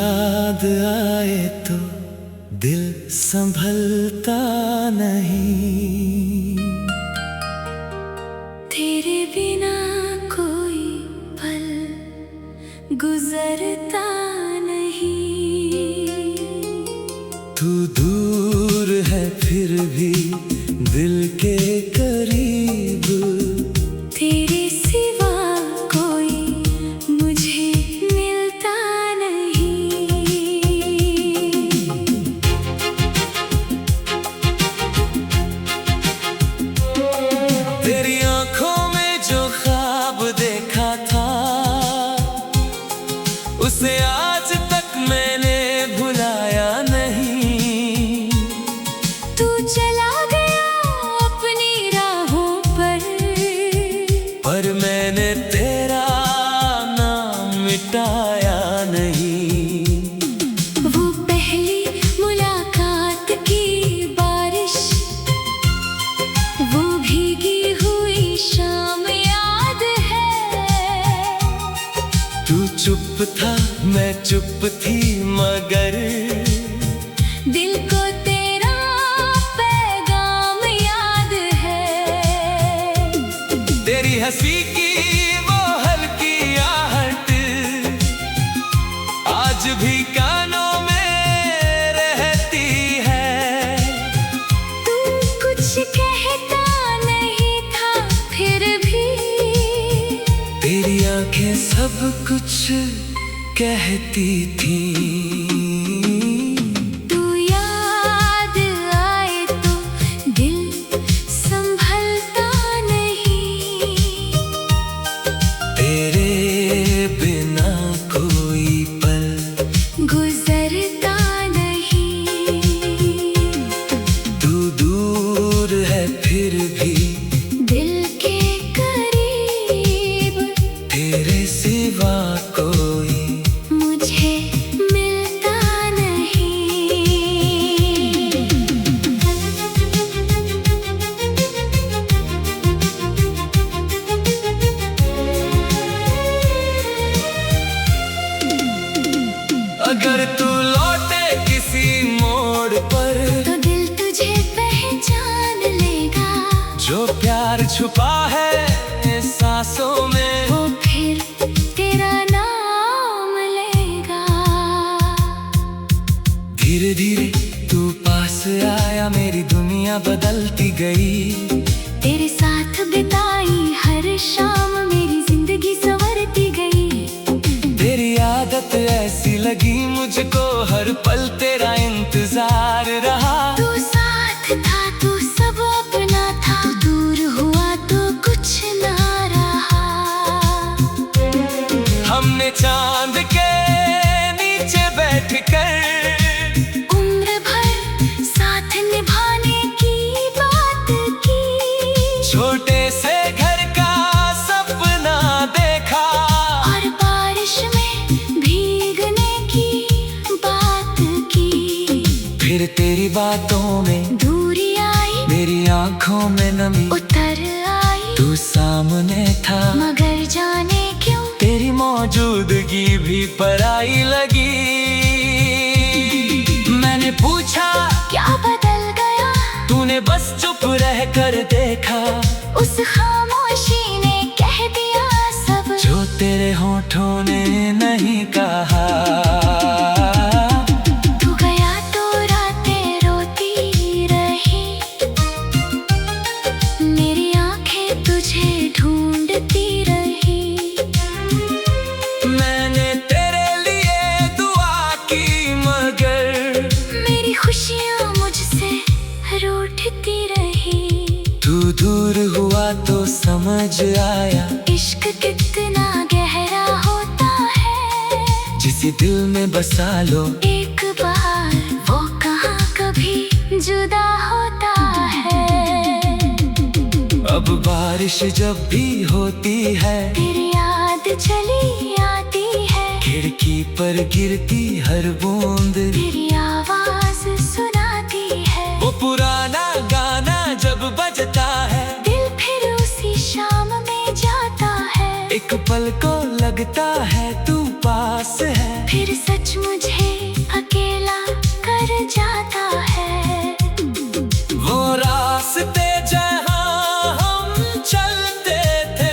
याद आए तो दिल संभलता नहीं। तेरे बिना कोई पल गुजरता नहीं। तू दूर है फिर भी दिल के करीब। तेरे सिवा कोई मुझे मिलता नहीं। तेरी आंखों में जो ख्वाब देखा था उसे आज तक मैंने भुलाया नहीं। तू चला गया अपनी राहों पर मैंने तेरा नाम मिटाया नहीं। वो पहली मुलाकात की बारिश, वो भीगी हुई शाम याद है। तू चुप था मैं चुप थी मगर दिल को तेरा पैगाम याद है। तेरी हंसी की वो हल्की आहट आज भी कानों में रहती है। तू कुछ कहता नहीं था फिर भी तेरी आंखें सब कुछ कहती थी। तू याद आए तो दिल संभलता नहीं। तेरे बिना कोई पल गुजरता नहीं। तू दूर है फिर भी दिल के करीब। तेरे सिवा कोई मुझे मिलता नहीं। अगर तू लौटे किसी मोड़ पर तो दिल तुझे पहचान लेगा। जो प्यार छुपा है सांसों में वो फिर तेरा नाम लेगा। धीरे धीरे तू पास आया मेरी दुनिया बदलती गई। तेरे साथ बिताई हर शाम मेरी जिंदगी संवरती गई। तेरी आदत ऐसी लगी मुझको हर पल तेरा इंतजार रहा। तू साथ था तू सब अपना था। तू दूर हुआ तो कुछ ना रहा। हमने चांद के नीचे बैठकर उम्र भर साथ निभाने की बात की। छोटे से घर का सपना देखा और बारिश में भीगने की बात की। फिर तेरी बातों में दूरी आई मेरी आंखों में नमी उतर आई। तू सामने था मगर जाने क्यों तेरी मौजूदगी भी पराई लगी। मैंने पूछा क्या बदल गया। तूने बस चुप रह कर देखा। उस खामोशी ने कह दिया सब जो तेरे होठों ने नहीं कहा। तू गया तो रातें रोती रही। मेरी आंखें तुझे ढूंढती रही। मैंने तेरे लिए दुआ की मगर मेरी खुशियाँ मुझसे रूठती रही। तू दूर हुआ तो समझ आया इश्क कितना गहरा होता है। जिसे दिल में बसा लो एक बार वो कहाँ कभी जुदा होता है। अब बारिश जब भी होती है तेरी याद चली आती है। खिड़की पर गिरती हर बूंद तेरी आवाज सुनाती है। वो पुराना गाना जब बजता है दिल फिर उसी शाम में जाता है। एक पल को लगता है तू पास है। फिर सच मुझे अकेला कर जाता है। वो रास्ते जहाँ हम चलते थे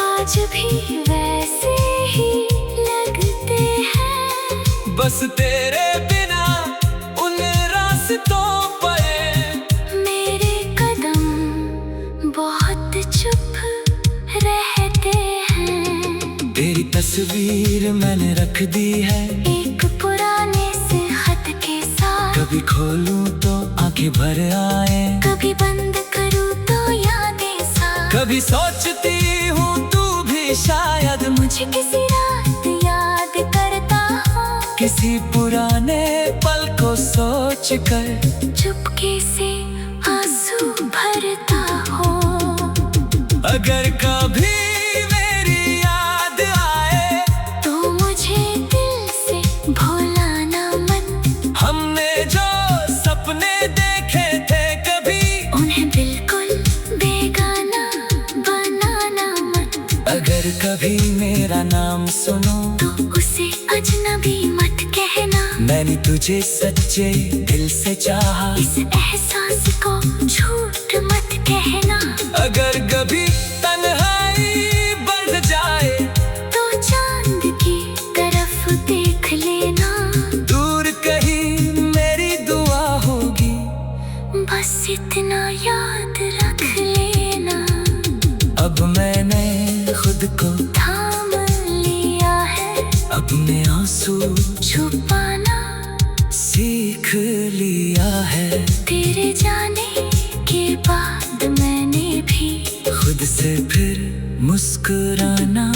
आज भी वैसे ही लगते हैं। बस तेरे बिना उन रास्तों पर मेरे कदम बहुत चुप रहते हैं। तेरी तस्वीर मैंने रख दी है एक पुराने से खत के साथ। कभी खोलूं तो आंखें भर आए, कभी बंद करूं तो यादें साथ। कभी सोचती हूँ तू भी शायद मुझे किसी रात याद करता हो। किसी पुराने पल को सोच कर चुपके से आंसू भरता हो। अगर कभी मेरी याद आए तो मुझे दिल से भुलाना मत। हमने जो सपने देखे थे कभी उन्हें बिल्कुल बेगाना बनाना मत। अगर कभी मेरा नाम सुनो तो उसे अजनबी मत कहना। मैंने तुझे सच्चे दिल से चाहा, इस एहसास को झूठ मत कहना। अगर कभी तन्हाई बढ़ जाए तो चांद की तरफ देख लेना। दूर कहीं मेरी दुआ होगी, बस इतना याद रख लेना। अब मैंने खुद को थाम लिया है, अपने आंसू छुपाना सीख लिया है। तेरे जाने के बाद मैंने भी खुद से फिर मुस्कुराना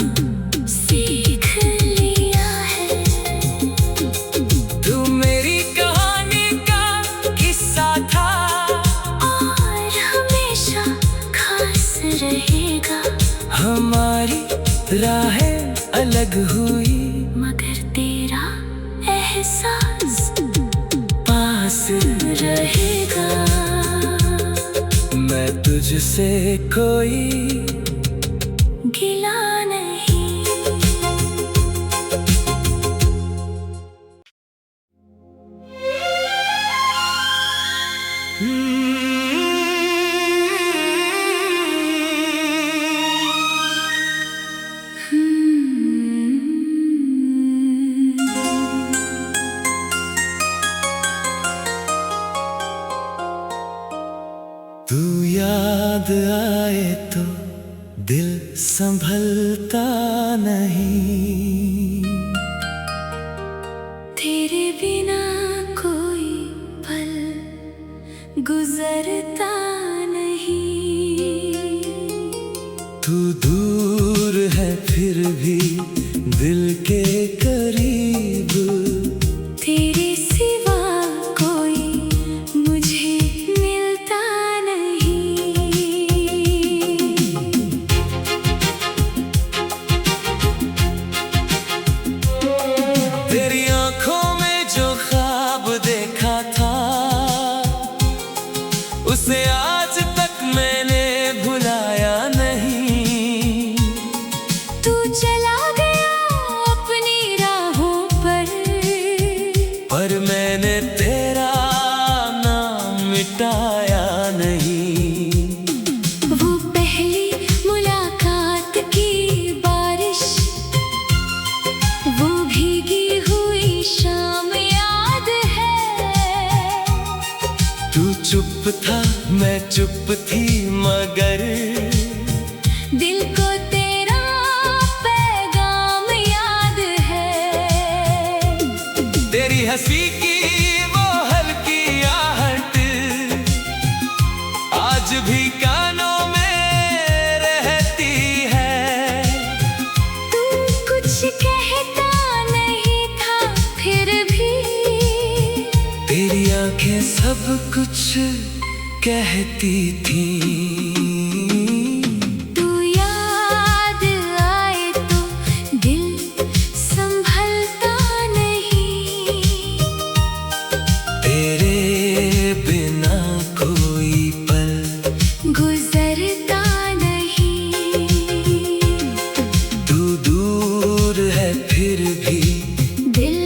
सीख लिया है। तू मेरी कहानी का किस्सा था और हमेशा खास रहेगा। हमारी राहें अलग हुई मगर तेरा एहसास पास रहेगा। मैं तुझसे कोई गिला नहीं। तू याद आए तो दिल संभलता नहीं, तेरे बिना कोई पल गुजरता नहीं। तू दूर है फिर भी दिल के करीब, तेरे सिवा कोई मुझे मिलता नहीं। तेरी आंखों में जो ख्वाब देखा था उसे आज तक मैंने भुलाया नहीं। तू चला गया अपनी राहों पर मैंने तेरा नाम मिटाया नहीं। वो पहली मुलाकात की बारिश, वो भीगी हुई शाम याद है। तू चुप था मैं चुप थी मगर दिल को तेरा पैगाम याद है। तेरी हंसी की वो हल्की आहट आज भी कानों में रहती है। तू कुछ कहता नहीं था फिर भी तेरी आंखें सब कुछ कहती थी। तू याद आए तो दिल संभलता नहीं। तेरे बिना कोई पल गुजरता नहीं। तू दूर है फिर भी दिल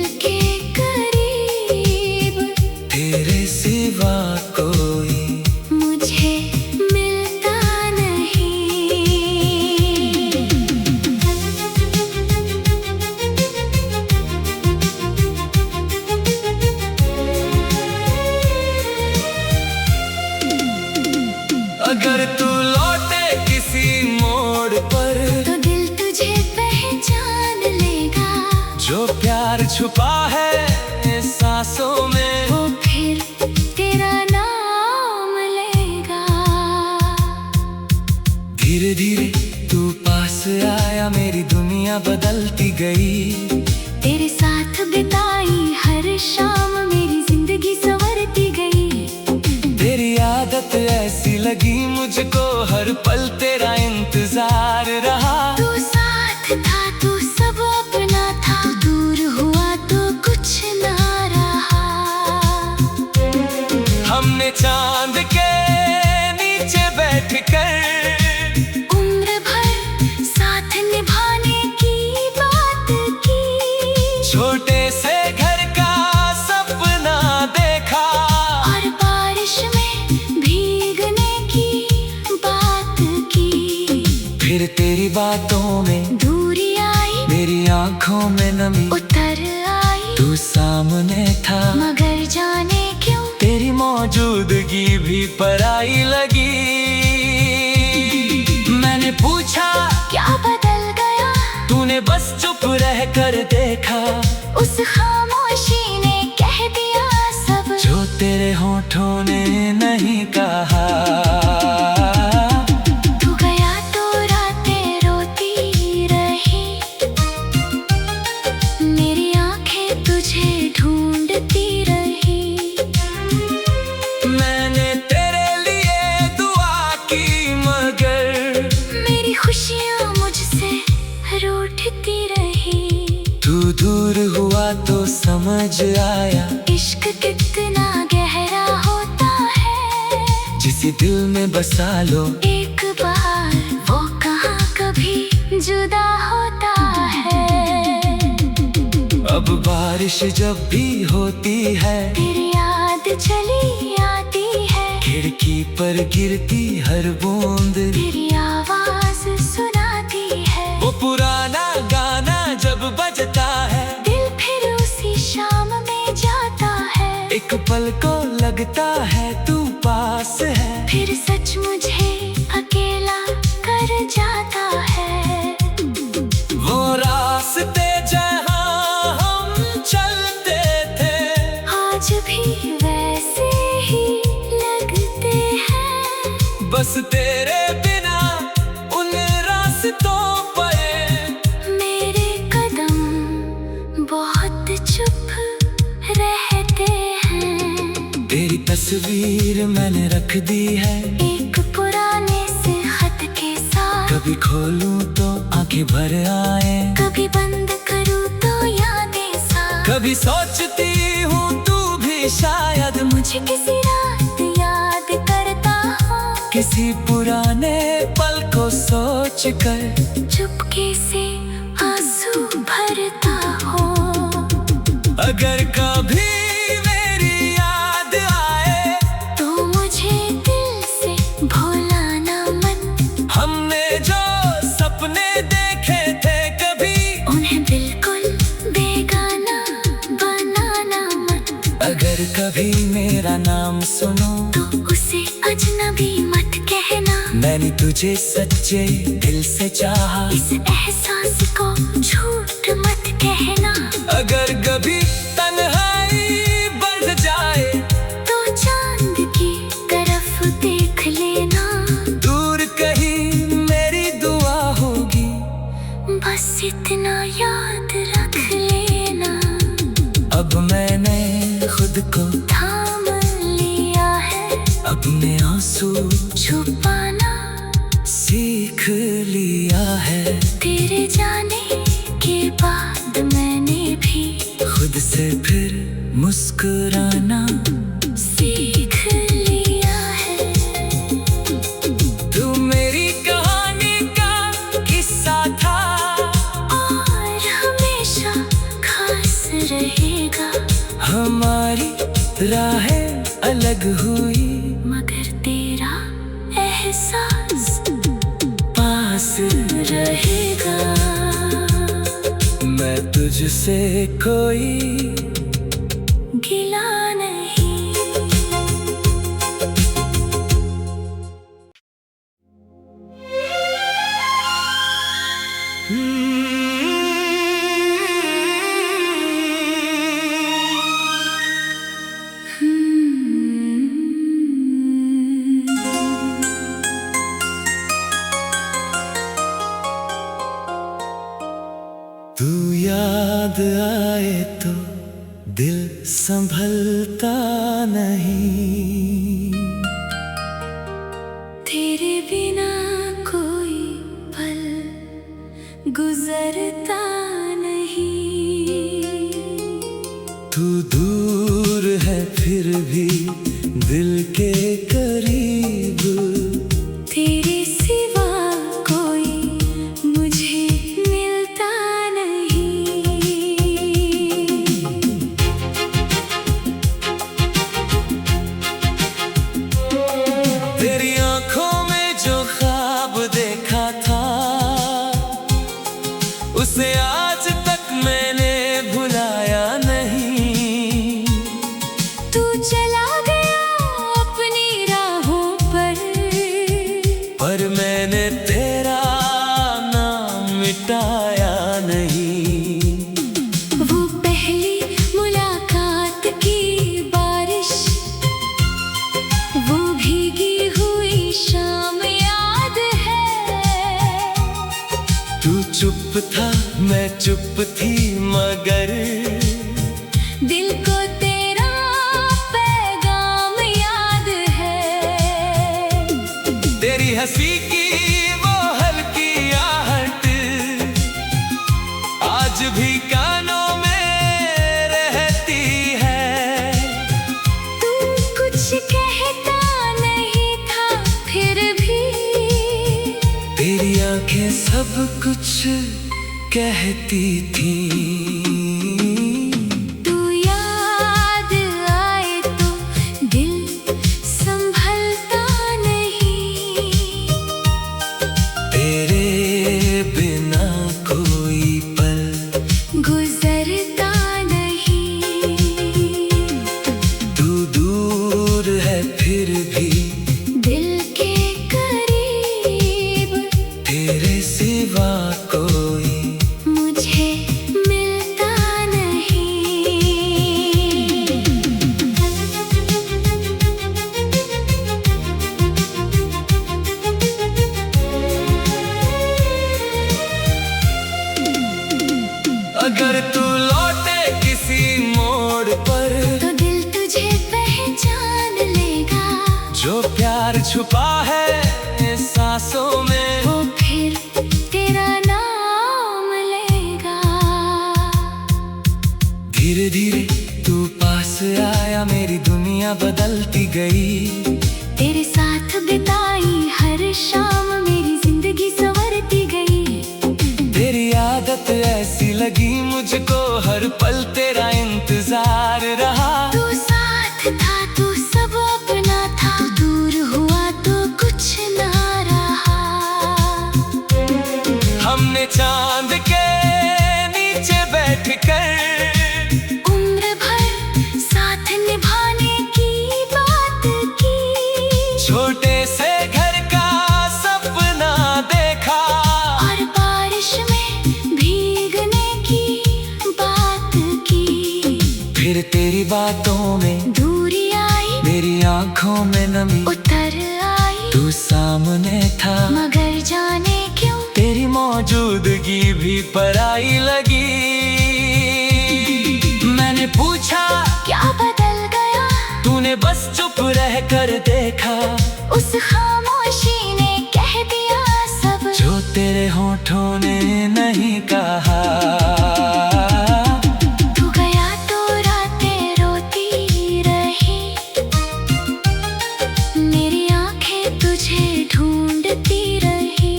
मोड़ पर, तो दिल तुझे पहचान लेगा। जो प्यार छुपा है सांसों में, वो फिर तेरा नाम लेगा। धीरे धीरे तू पास आया, मेरी दुनिया बदलती गई। तेरे साथ बिताई हर शाम मेरी जिंदगी संवरती गई। तेरी आदत ऐसी लगी मुझको, हर पल तेरा इंतजार रहा। तू साथ था, तू सब अपना था, दूर हुआ तो कुछ ना रहा। हमने चांद के नीचे बैठकर उम्र भर साथ निभाने की बात की। छोटे से घर का सपना देखा, और बारिश में भीगने की बात की। फिर तेरी बातों में दूरी आई, मेरी आंखों में नमी उतर आई। तू सामने था, मगर जाने क्यों तेरी मौजूदगी भी पराई लगी। मैंने पूछा क्या बदल गया, तूने बस चुप रह कर देखा। उस खामोशी ने कह दिया सब, जो तेरे होठों ने नहीं कहा। तू गया तो रातें रोती रही, मेरी आंखें तुझे ढूंढती रही। मैंने तेरे लिए दुआ की, मगर मेरी खुशियाँ मुझसे रूठती रही। तू दूर हुआ तो समझ आया, इश्क कितना गहरा होता है। जिसे दिल में बसा लो एक बार वो कहाँ कभी जुदा होता है। अब बारिश जब भी होती है, तेरी याद चली आती है। खिड़की पर गिरती हर बूंद तेरी आवाज सुनाती है। वो पुराना गाना जब बजता है, दिल फिर उसी शाम में जाता है। एक पल को लगता है तू पास है, फिर सच मुझे अकेला कर जाता है। वो रास्ते जहाँ हम चलते थे, आज भी वैसे ही लगते हैं। बस तेरे बिना उन रास्तों पर मेरे कदम बहुत चुप रहते हैं। तेरी तस्वीर मैंने रख दी है, एक पुराने से खत के साथ। कभी खोलूं तो आंखें भर आए, कभी बंद करूँ तो यादें साथ। कभी सोचती हूँ तू भी शायद मुझे किसी रात याद करता हो, किसी पुराने पल को सोच कर चुपके से आंसू भरता हो। अगर कभी मेरी याद आए, तो मुझे दिल से भुलाना मत। हमने जो सपने देखे थे कभी, उन्हें बिल्कुल बेगाना बनाना मत। अगर कभी मेरा नाम सुनो, तो उसे अजनबी मत कहना। मैंने तुझे सच्चे दिल से चाहा, इस एहसास को झूठ मत कहना। अगर कभी तन्हाई बढ़ जाए, तो चांद की तरफ देख लेना। दूर कहीं मेरी दुआ होगी, बस इतना याद रख लेना। अब मैंने खुद को थाम लिया है, अपने आंसू छुपाना सीख लिया है। तेरे जाने के बाद मैंने भी खुद से फिर मुस्कुराना सीख लिया है। तू मेरी कहानी का किस्सा था, और हमेशा खास रहेगा। हमारी राहें अलग हुई, मगर तेरा एहसास पास रहेगा। मैं तुझसे कोई गिला नहीं। तू याद आए तो दिल संभलता नहीं, तेरे बिना कोई पल गुजरता नहीं। तू दूर है फिर भी दिल के करीब, तेरे सिवा कोई मुझे मिलता नहीं। तेरी आंखों में जो ख्वाब देखा था उसे आज तक मैंने भुलाया नहीं। तू चला गया अपनी राहों पर मैंने तेरा नाम मिटाया नहीं। वो पहली मुलाकात की बारिश, वो भीगी हुई शाम याद है। तू चुप था मैं चुप थी मगर दिल को तेरा पैगाम याद है। तेरी हंसी की वो हल्की आहट आज भी कानों में रहती है। तू कुछ कहता नहीं था फिर भी तेरी आंखें सब कुछ कहती थी। तू याद आए तो दिल संभलता नहीं, तेरे बिना कोई पल गुजरता नहीं। तू दूर है फिर भी दिल के करीब, तेरे सिवा कोई मुझे मिलता नहीं। अगर तू लौटे किसी मोड़ पर तो दिल तुझे पहचान लेगा, जो प्यार छुपा है सांसों में वो फिर तेरा नाम लेगा। धीरे धीरे तू पास आया मेरी दुनिया बदलती गई। तेरे साथ बिताई हर शाम मेरी जिंदगी संवरती गई। तेरी आदत ऐसी लगी मुझको हर पल तेरा इंतजार रहा। तू साथ था तू सब अपना था, तू दूर हुआ तो कुछ ना रहा। हमने चांद के नीचे बैठकर उम्र भर साथ निभाने की बात की। छोटे से घर का सपना देखा और बारिश में भीगने की बात की। फिर तेरी बातों में दूरी आई, मेरी आंखों में नमी उतर आई। तू सामने था मगर जाने क्यों तेरी मौजूदगी भी पराई लगी। मैंने पूछा क्या बदल गया, तूने बस चुप रह कर देखा। उस खामोशी ने कह दिया सब जो तेरे होठों ने नहीं कहा। तू गया तो रातें रोती रही, मेरी आंखें तुझे ढूंढती रही।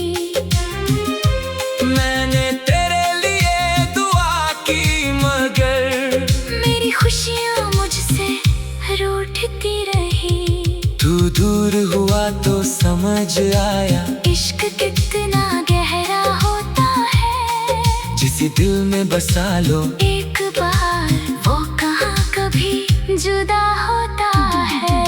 मैंने तेरे लिए दुआ की मगर मेरी खुशियाँ मुझसे रूठती रही। तू दूर हुआ तो समझ आया इश्क कितना गहरा होता है, जिसे दिल में बसा लो एक बार वो कहाँ कभी जुदा होता है।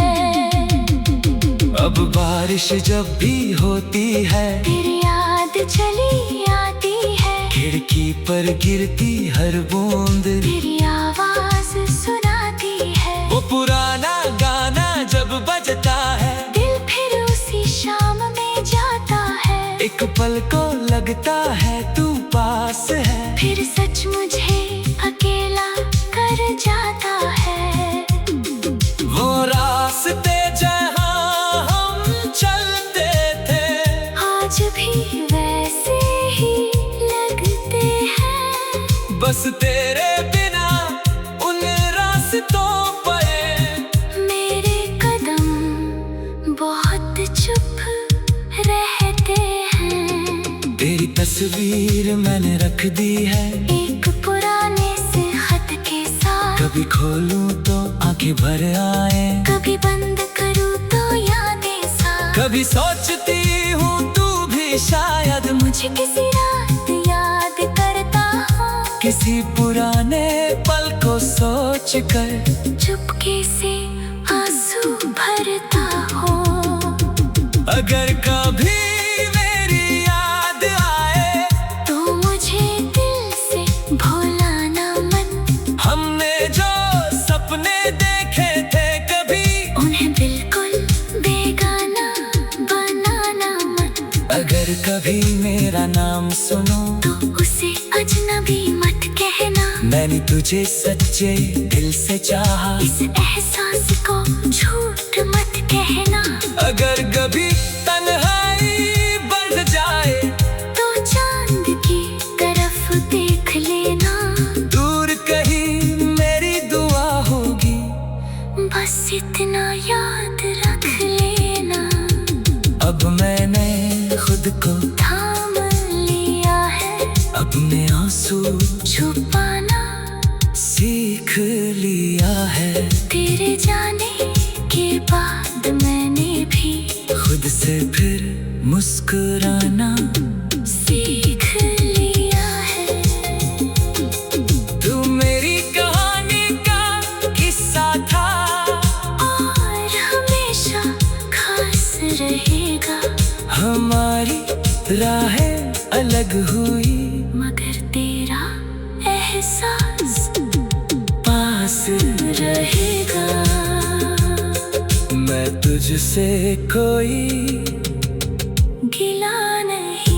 अब बारिश जब भी होती है तेरी याद चली आती है। खिड़की पर गिरती हर बूंद तेरी आवाज सुनाती है। वो पुराना गाना जब बजता है, दिल फिर उसी शाम में जाता है। एक पल को लगता है तू पास है, फिर सच मुझे अकेला कर जाता है। वो रास्ते जहाँ हम चलते थे, आज भी वैसे ही लगते हैं। बस तेरे बिना उन रास्तों पर मेरे कदम बहुत चुप रहते हैं। तेरी तस्वीर मैंने रख दी है, एक पुराने से खत के साथ। कभी खोलूं तो आंखें भर आए, कभी बंद करूं तो यादें साथ। कभी सोचती हूँ तू भी शायद मुझे किसी रात याद करता हो, किसी पुराने पल को सोच कर चुपके से आंसू भरता हो। अगर कभी मेरी याद आए तो मुझे दिल से भुलाना मत। हमने जो सपने देखे थे कभी, उन्हें बिल्कुल बेगाना बनाना मत। अगर कभी मेरा नाम सुनो तो उसे अजनबी मत कहना। मैंने तुझे सच्चे दिल से चाहा, इस एहसास को झूठ मत कहना। अगर कभी तन्हाई बढ़ जाए तो चांद की तरफ देख लेना। दूर कहीं मेरी दुआ होगी, बस इतना याद रख लेना। अब मैंने खुद को थाम लिया है, अपने आंसू छुपाना सीख लिया है। तेरे जाने के बाद मैंने भी खुद से फिर मुस्कुराना सीख लिया है। तू मेरी कहानी का किस्सा था, और हमेशा खास रहेगा। हमारी राहें अलग हुई, मगर तेरा एहसास पास रहेगा। मैं तुझसे कोई गिला नहीं।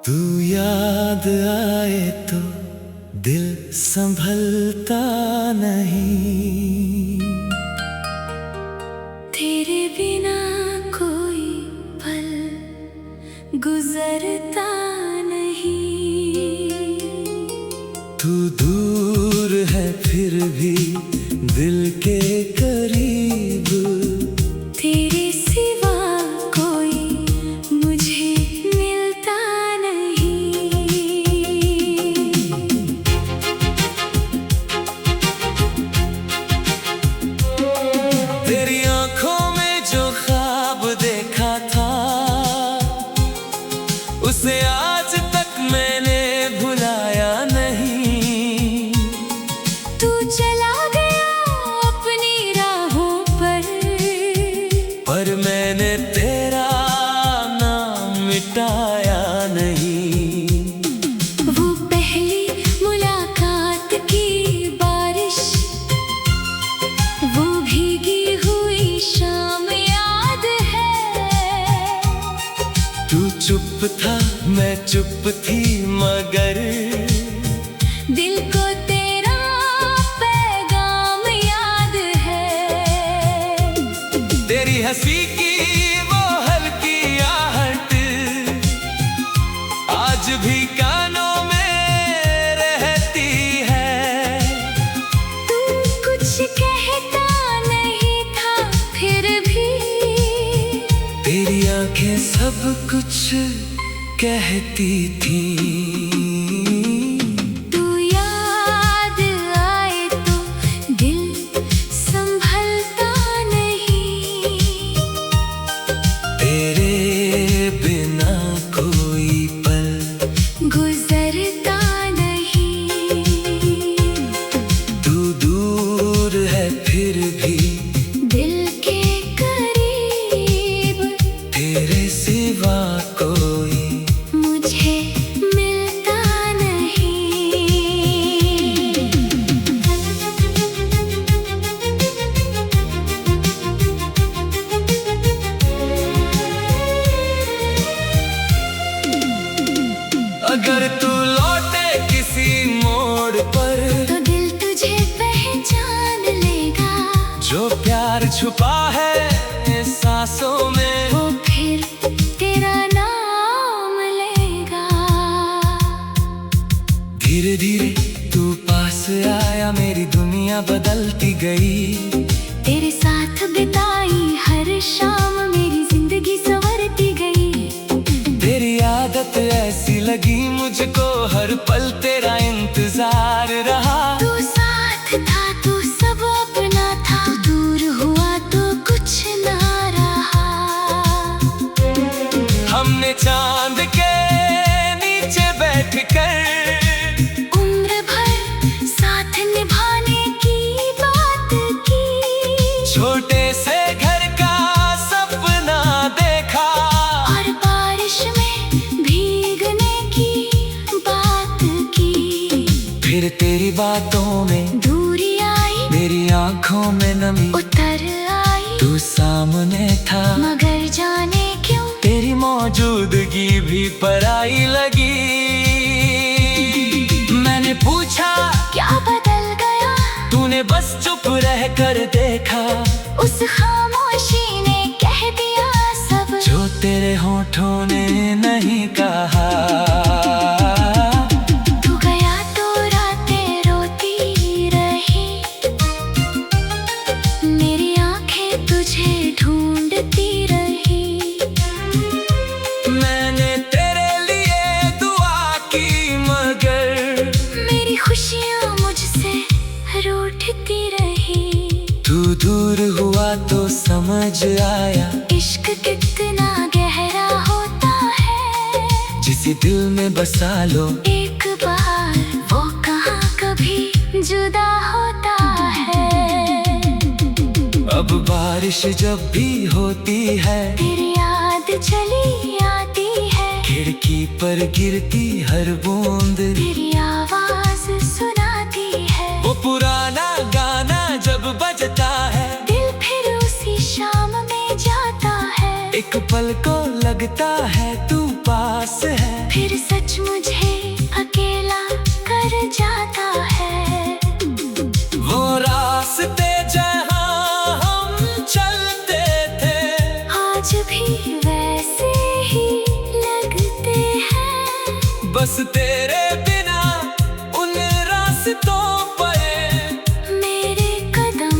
तू याद आए तो दिल संभलता नहीं, तेरे बिना कोई पल गुजरता नहीं। तू दूर है फिर भी दिल के करीब, तेरे सिवा कोई मुझे मिलता नहीं। तेरी आंखों में जो ख्वाब देखा था, उसे आज तक मैंने भुलाया नहीं। तू चला गया अपनी राहों पर मैंने तेरा नाम मिटाया नहीं। वो पहली मुलाकात की बारिश, वो भीगी हुई शाम याद है। तू चुप था मैं चुप थी, मगर दिल को तेरा पैगाम याद है। तेरी हंसी की वो हल्की आहट आज भी कानों में रहती है। तू कुछ कहता नहीं था फिर भी, तेरी आंखें सब कुछ कहती थी। तू याद आए तो दिल संभलता जो प्यार छुपा है सांसों में, वो फिर तेरा नाम लेगा। धीरे धीरे तू पास आया, मेरी दुनिया बदलती गई। तेरे साथ बिताई हर शाम मेरी जिंदगी संवरती गई। तेरी आदत ऐसी लगी मुझको, हर पल तेरा इंतजार रहा। तू साथ था, तू सब अपना था, दूर हुआ तो कुछ ना रहा। हमने चांद के नीचे बैठकर उम्र भर साथ निभाने की बात की। छोटे से घर का सपना देखा, और बारिश में भीगने की बात की। फिर तेरी बातों में दूरी आई, मेरी आंखों में नमी उतर आई। तू सामने था, मगर जाने क्यों तेरी मौजूदगी भी पराई लगी। मैंने पूछा क्या बदल गया, तूने बस चुप रह कर देखा। उस खामोशी ने कह दिया सब, जो तेरे होठों ने नहीं कहा। तू गया तो रातें रोती रही, मेरी आंखें तुझे ढूंढती रही। मैंने तेरे लिए दुआ की, मगर मेरी खुशियाँ मुझसे रूठती रही। तू दूर हुआ तो समझ आया, इश्क कितना गहरा होता है। जिसे दिल में बसा लो एक बार वो कहाँ कभी जुदा होता है। अब बारिश जब भी होती है, तेरी याद चली आती है। खिड़की पर गिरती हर बूंद तेरी आवाज सुनाती है। वो पुराना गाना जब बजता है, दिल फिर उसी शाम में जाता है। एक पल को लगता है तू पास है, फिर सच मुझे अकेला कर जाता है। वो रास्ते जहाँ हम चलते थे, आज भी वैसे ही लगते हैं। बस तेरे बिना उन रास्तों पर मेरे कदम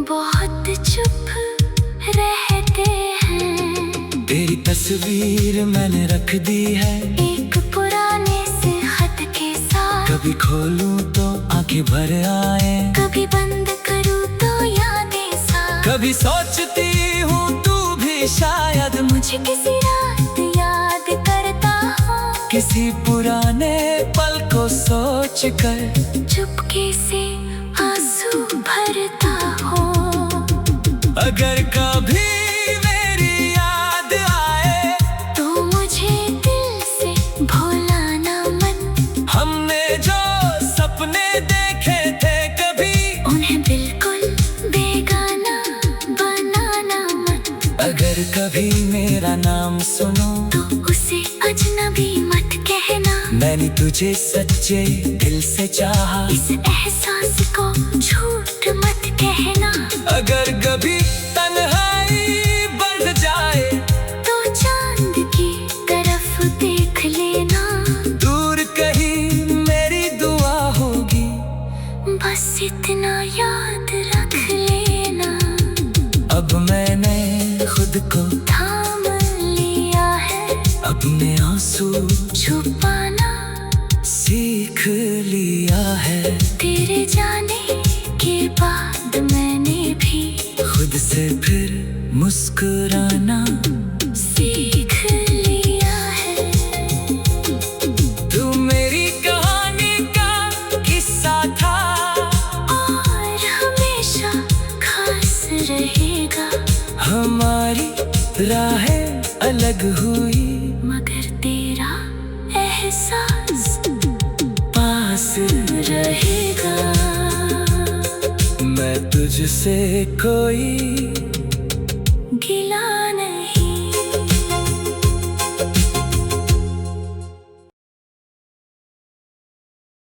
बहुत चुप रहते हैं। तेरी तस्वीर मैंने रख दी है, एक पुराने से खत के साथ। कभी खोलूं तो आंखें भर आए, कभी बंद करूँ तो यादें साथ। कभी सोचती हूँ तू भी शायद मुझे किसी रात याद करता हो, किसी पुराने पल को सोच कर चुपके से आंसू भरता हो। अगर कभी मेरी याद आए तो मुझे दिल से भुलाना मत। हमने जो सपने देखे थे कभी, उन्हें बिल्कुल बेगाना बनाना मत। अगर कभी मेरा नाम सुनो तो उसे अजनबी मत कहना। मैंने तुझे सच्चे दिल से चाहा, इस एहसास को झूठ मत कहना। अगर कभी तन्हाई बढ़ जाए तो चांद की तरफ देख लेना। दूर कहीं मेरी दुआ होगी, बस इतना याद रख लेना। अब मैंने खुद को थाम लिया है, अपने आंसू छुपाना सीख लिया है। तेरे जाने के बाद मैंने भी खुद से फिर मुस्कुराना सीख लिया है। तू मेरी कहानी का किस्सा था, और हमेशा खास रहेगा। हमारी राहें अलग हुई, मगर तेरा एहसास पास रहेगा। मैं तुझसे कोई